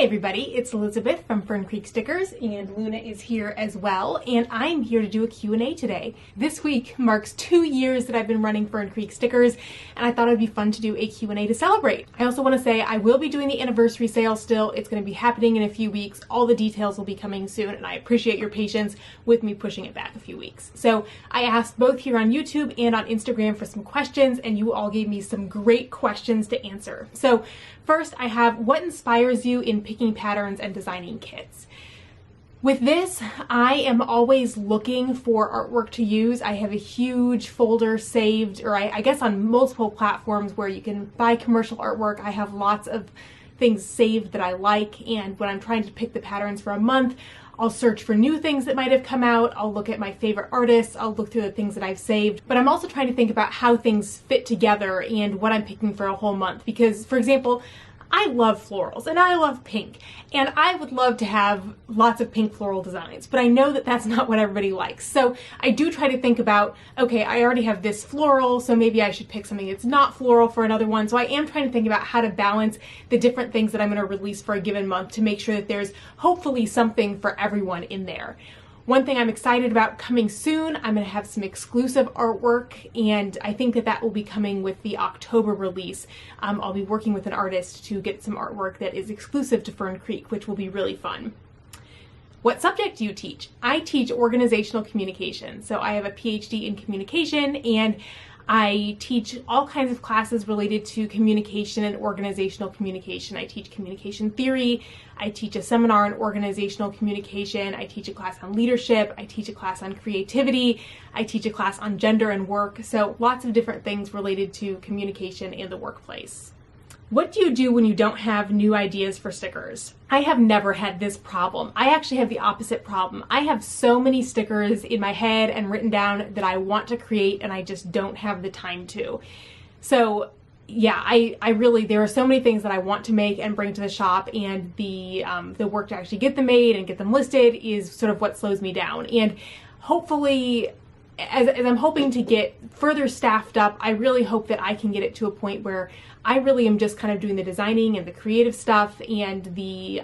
everybody, it's Elizabeth from Fern Creek Stickers, and Luna is here as well, and I'm here to do a Q&A today. This week marks 2 years that I've been running Fern Creek Stickers, and I thought it'd be fun to do a Q&A to celebrate. I also want to say I will be doing the anniversary sale still. It's going to be happening in a few weeks. All the details will be coming soon, and I appreciate your patience with me pushing it back a few weeks. So I asked both here on YouTube and on Instagram for some questions, and you all gave me some great questions to answer. So first, I have, what inspires you in picking patterns and designing kits? With this, I am always looking for artwork to use. I have a huge folder saved, or I guess on multiple platforms where you can buy commercial artwork. I have lots of things saved that I like, and when I'm trying to pick the patterns for a month, I'll search for new things that might have come out. I'll look at my favorite artists. I'll look through the things that I've saved. But I'm also trying to think about how things fit together and what I'm picking for a whole month. Because, for example, I love florals and I love pink, and I would love to have lots of pink floral designs, but I know that that's not what everybody likes. So I do try to think about, okay, I already have this floral, so maybe I should pick something that's not floral for another one. So I am trying to think about how to balance the different things that I'm going to release for a given month to make sure that there's hopefully something for everyone in there. One thing I'm excited about coming soon, I'm going to have some exclusive artwork, and I think that that will be coming with the October release. I'll be working with an artist to get some artwork that is exclusive to Fern Creek, which will be really fun. What subject do you teach? I teach organizational communication. So I have a PhD in communication, and I teach all kinds of classes related to communication and organizational communication. I teach communication theory. I teach a seminar on organizational communication. I teach a class on leadership. I teach a class on creativity. I teach a class on gender and work. So lots of different things related to communication in the workplace. What do you do when you don't have new ideas for stickers? I have never had this problem. I actually have the opposite problem. I have so many stickers in my head and written down that I want to create, and I just don't have the time to. So yeah, I really, there are so many things that I want to make and bring to the shop, and the work to actually get them made and get them listed is sort of what slows me down. And hopefully, as I'm hoping to get further staffed up, I really hope that I can get it to a point where I really am just kind of doing the designing and the creative stuff and the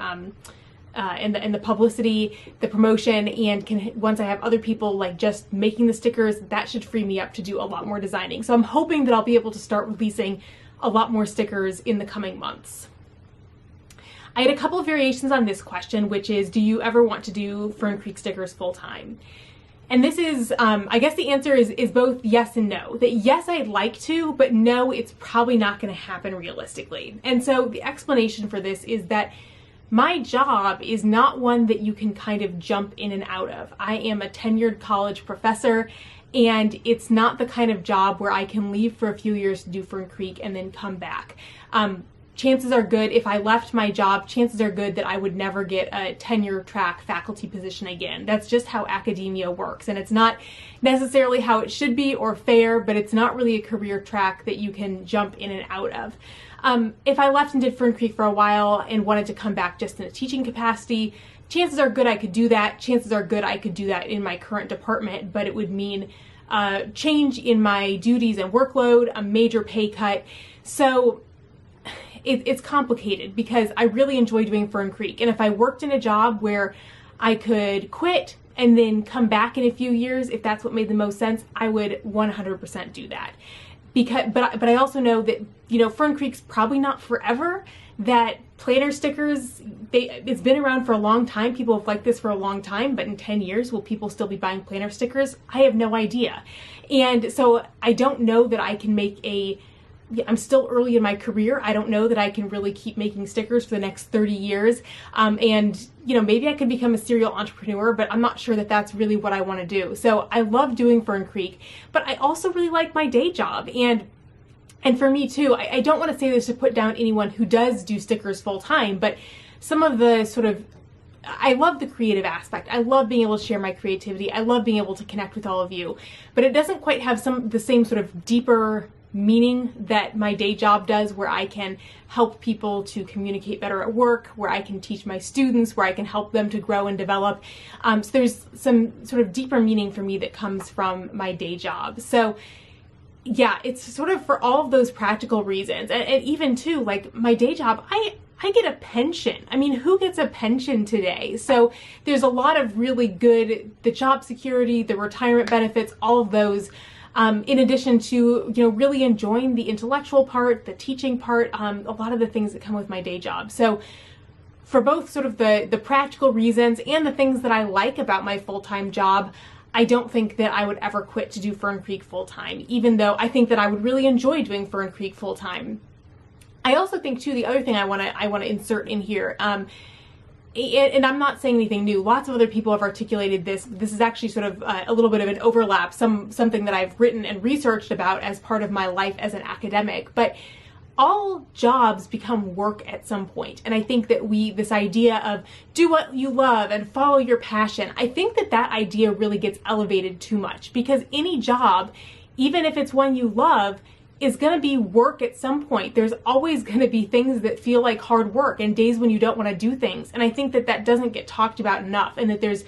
publicity, the promotion, and can, once I have other people like just making the stickers, that should free me up to do a lot more designing. So I'm hoping that I'll be able to start releasing a lot more stickers in the coming months. I had a couple of variations on this question, which is, do you ever want to do Fern Creek stickers full time? And this is, I guess the answer is both yes and no. That yes, I'd like to, but no, it's probably not going to happen realistically. And so the explanation for this is that my job is not one that you can kind of jump in and out of. I am a tenured college professor, and it's not the kind of job where I can leave for a few years to do Fern Creek and then come back. Chances are good, if I left my job, chances are good that I would never get a tenure track faculty position again. That's just how academia works, and it's not necessarily how it should be or fair, but it's not really a career track that you can jump in and out of. If I left and did Fern Creek for a while and wanted to come back just in a teaching capacity, chances are good I could do that. Chances are good I could do that in my current department, but it would mean change in my duties and workload, a major pay cut. So it's complicated because I really enjoy doing Fern Creek. And if I worked in a job where I could quit and then come back in a few years, if that's what made the most sense, I would 100% do that. But I also know that, you know, Fern Creek's probably not forever, that planner stickers, it's been around for a long time. People have liked this for a long time, but in 10 years, will people still be buying planner stickers? I have no idea. And so I don't know that I can make I'm still early in my career. I don't know that I can really keep making stickers for the next 30 years. And, you know, maybe I could become a serial entrepreneur, but I'm not sure that that's really what I want to do. So I love doing Fern Creek, but I also really like my day job. And for me too, I don't want to say this to put down anyone who does do stickers full time, but some of the sort of, I love the creative aspect. I love being able to share my creativity. I love being able to connect with all of you, but it doesn't quite have the same sort of deeper meaning that my day job does, where I can help people to communicate better at work, where I can teach my students, where I can help them to grow and develop. So there's some sort of deeper meaning for me that comes from my day job. So yeah, it's sort of for all of those practical reasons. And even too, like my day job, I get a pension. I mean, who gets a pension today? So there's a lot of really good, the job security, the retirement benefits, all of those, in addition to, really enjoying the intellectual part, the teaching part, a lot of the things that come with my day job. So for both sort of the practical reasons and the things that I like about my full-time job, I don't think that I would ever quit to do Fern Creek full-time, even though I think that I would really enjoy doing Fern Creek full-time. I also think too, the other thing I want to insert in here, and I'm not saying anything new. Lots of other people have articulated this. This is actually sort of a little bit of an overlap, something that I've written and researched about as part of my life as an academic. But all jobs become work at some point. And I think that this idea of do what you love and follow your passion, I think that idea really gets elevated too much, because any job, even if it's one you love, is going to be work at some point. There's always going to be things that feel like hard work and days when you don't want to do things. And I think that doesn't get talked about enough, and that there's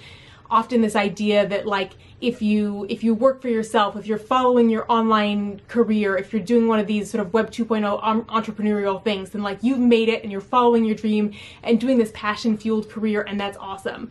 often this idea that like if you work for yourself, if you're following your online career, if you're doing one of these sort of Web 2.0 entrepreneurial things, then like you've made it and you're following your dream and doing this passion-fueled career, and that's awesome.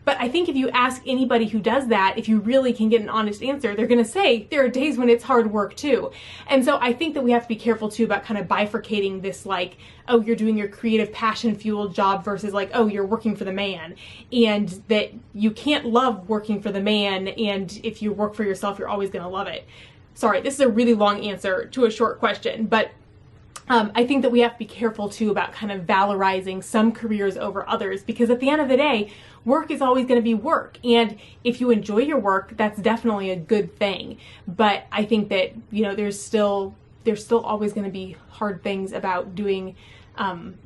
But I think if you ask anybody who does that, if you really can get an honest answer, they're going to say there are days when it's hard work too. And so I think that we have to be careful too about kind of bifurcating this, like, oh, you're doing your creative passion-fueled job versus like, oh, you're working for the man. And that you can't love working for the man, and if you work for yourself, you're always going to love it. Sorry, this is a really long answer to a short question, but I think that we have to be careful too about kind of valorizing some careers over others, because at the end of the day, work is always going to be work. And if you enjoy your work, that's definitely a good thing. But I think that, there's still always going to be hard things about doing,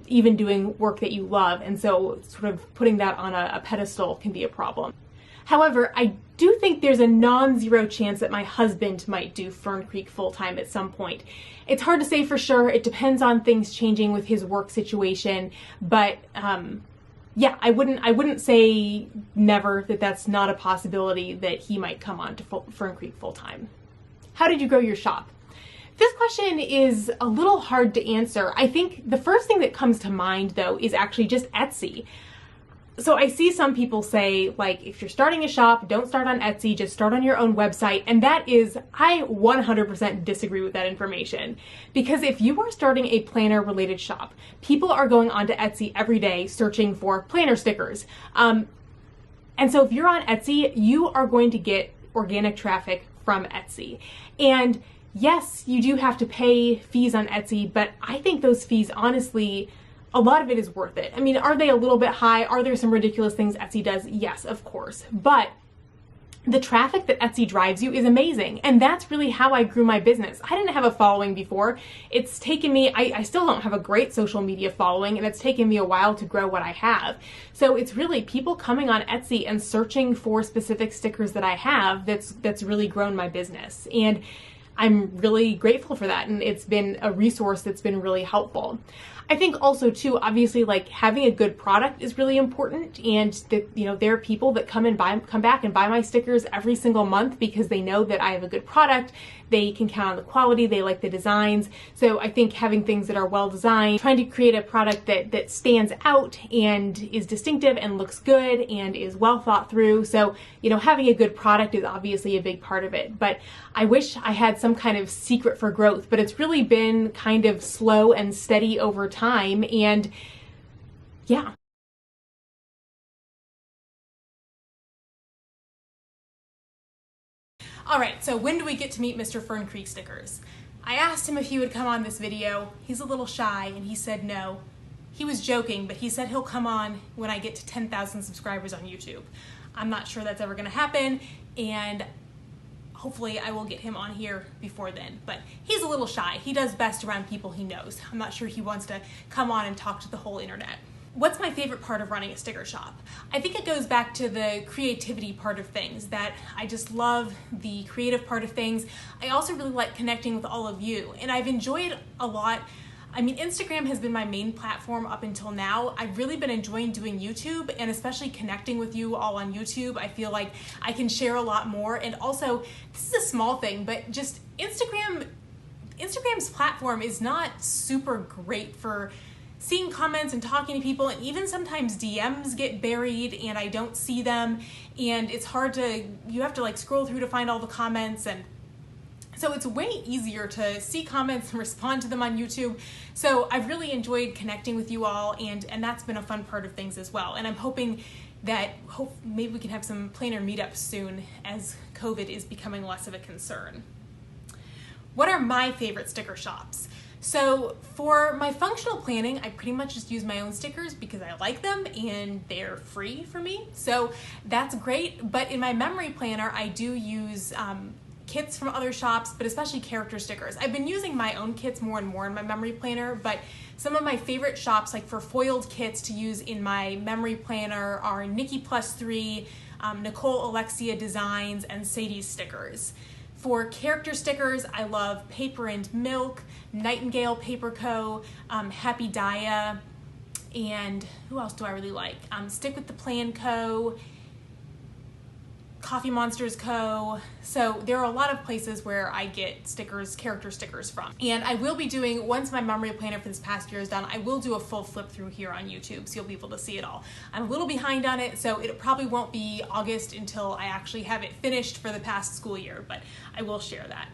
even doing work that you love. And so sort of putting that on a pedestal can be a problem. However, I do think there's a non-zero chance that my husband might do Fern Creek full-time at some point. It's hard to say for sure. It depends on things changing with his work situation. But yeah, I wouldn't say never that that's not a possibility that he might come on to Fern Creek full-time. How did you grow your shop? This question is a little hard to answer. I think the first thing that comes to mind though is actually just Etsy. So I see some people say, like, if you're starting a shop, don't start on Etsy, just start on your own website. And I 100% disagree with that information. Because if you are starting a planner related shop, people are going onto Etsy every day searching for planner stickers. And so if you're on Etsy, you are going to get organic traffic from Etsy. And yes, you do have to pay fees on Etsy, but I think those fees, honestly, a lot of it is worth it. I mean, are they a little bit high? Are there some ridiculous things Etsy does? Yes, of course. But the traffic that Etsy drives you is amazing. And that's really how I grew my business. I didn't have a following before. It's taken me, I still don't have a great social media following, and it's taken me a while to grow what I have. So it's really people coming on Etsy and searching for specific stickers that I have that's really grown my business. And I'm really grateful for that, and it's been a resource that's been really helpful. I think also too, obviously, like having a good product is really important, and that, there are people that come back and buy my stickers every single month because they know that I have a good product. They can count on the quality, they like the designs. So I think having things that are well designed, trying to create a product that stands out and is distinctive and looks good and is well thought through. So, having a good product is obviously a big part of it. But I wish I had some kind of secret for growth, but it's really been kind of slow and steady over time. And yeah. All right, so when do we get to meet Mr. Fern Creek Stickers? I asked him if he would come on this video. He's a little shy and he said no. He was joking, but he said he'll come on when I get to 10,000 subscribers on YouTube. I'm not sure that's ever gonna happen, and hopefully I will get him on here before then. But he's a little shy. He does best around people he knows. I'm not sure he wants to come on and talk to the whole internet. What's my favorite part of running a sticker shop? I think it goes back to the creativity part of things, that I just love the creative part of things. I also really like connecting with all of you, and I've enjoyed a lot. I mean, Instagram has been my main platform up until now. I've really been enjoying doing YouTube, and especially connecting with you all on YouTube. I feel like I can share a lot more, and also, this is a small thing, but just Instagram's platform is not super great for seeing comments and talking to people, and even sometimes DMs get buried and I don't see them, and it's hard to, you have to like scroll through to find all the comments, and so it's way easier to see comments and respond to them on YouTube. So I've really enjoyed connecting with you all, and that's been a fun part of things as well. And I'm hoping that maybe we can have some planner meetups soon as COVID is becoming less of a concern. What are my favorite sticker shops? So for my functional planning, I pretty much just use my own stickers because I like them and they're free for me. So that's great. But in my memory planner, I do use kits from other shops, but especially character stickers. I've been using my own kits more and more in my memory planner, but some of my favorite shops, like for foiled kits to use in my memory planner, are Nikki Plus 3, Nicole Alexia Designs, and Sadie's Stickers. For character stickers, I love Paper and Milk, Nightingale Paper Co., Happy Dia, and who else do I really like? Stick with the Plan Co., Coffee Monsters Co. So there are a lot of places where I get stickers, character stickers from. And I will be doing, once my memory planner for this past year is done, I will do a full flip through here on YouTube, so you'll be able to see it all. I'm a little behind on it, so it probably won't be August until I actually have it finished for the past school year, but I will share that.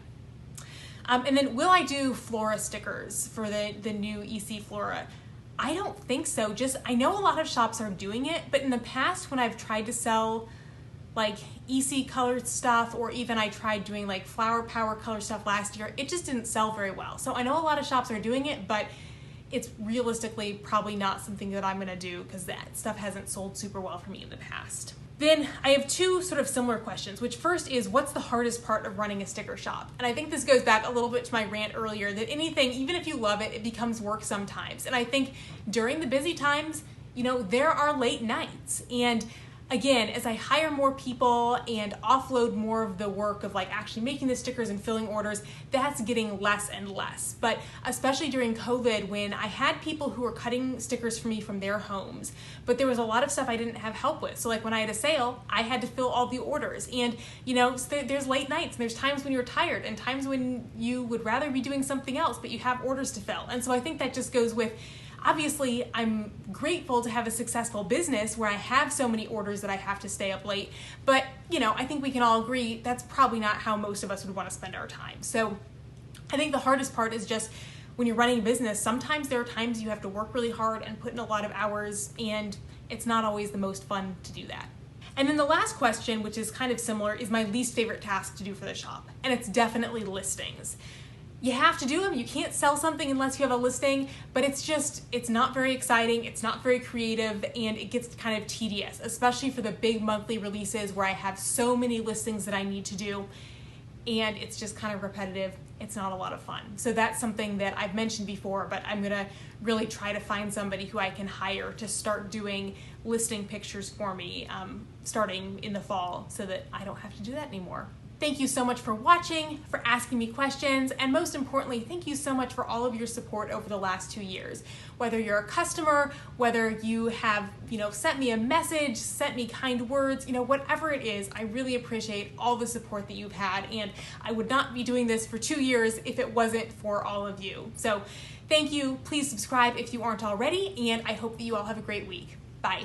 And then will I do Flora stickers for the new EC Flora? I don't think so. I know a lot of shops are doing it, but in the past when I've tried to sell like EC colored stuff, or even I tried doing like Flower Power color stuff last year, it just didn't sell very well. So I know a lot of shops are doing it, but it's realistically probably not something that I'm gonna do because that stuff hasn't sold super well for me in the past. Then I have two sort of similar questions, which first is, what's the hardest part of running a sticker shop? And I think this goes back a little bit to my rant earlier, that anything, even if you love it, it becomes work sometimes. And I think during the busy times, you know, there are late nights. And again, as I hire more people and offload more of the work of like actually making the stickers and filling orders, that's getting less and less. But especially during COVID, when I had people who were cutting stickers for me from their homes, but there was a lot of stuff I didn't have help with. So like when I had a sale, I had to fill all the orders. And you know, so there's late nights, and there's times when you're tired, and times when you would rather be doing something else, but you have orders to fill. And so I think that just goes with, obviously, I'm grateful to have a successful business where I have so many orders that I have to stay up late, but you know, I think we can all agree that's probably not how most of us would want to spend our time. So I think the hardest part is just when you're running a business, sometimes there are times you have to work really hard and put in a lot of hours, and it's not always the most fun to do that. And then the last question, which is kind of similar, is my least favorite task to do for the shop, and it's definitely listings. You have to do them. You can't sell something unless you have a listing, but it's not very exciting, it's not very creative, and it gets kind of tedious, especially for the big monthly releases where I have so many listings that I need to do, and it's just kind of repetitive. It's not a lot of fun. So that's something that I've mentioned before, but I'm gonna really try to find somebody who I can hire to start doing listing pictures for me starting in the fall, so that I don't have to do that anymore. Thank you so much for watching, for asking me questions, and most importantly, thank you so much for all of your support over the last 2 years. Whether you're a customer, whether you have, sent me a message, sent me kind words, whatever it is, I really appreciate all the support that you've had, and I would not be doing this for 2 years if it wasn't for all of you. So thank you. Please subscribe if you aren't already, and I hope that you all have a great week. Bye.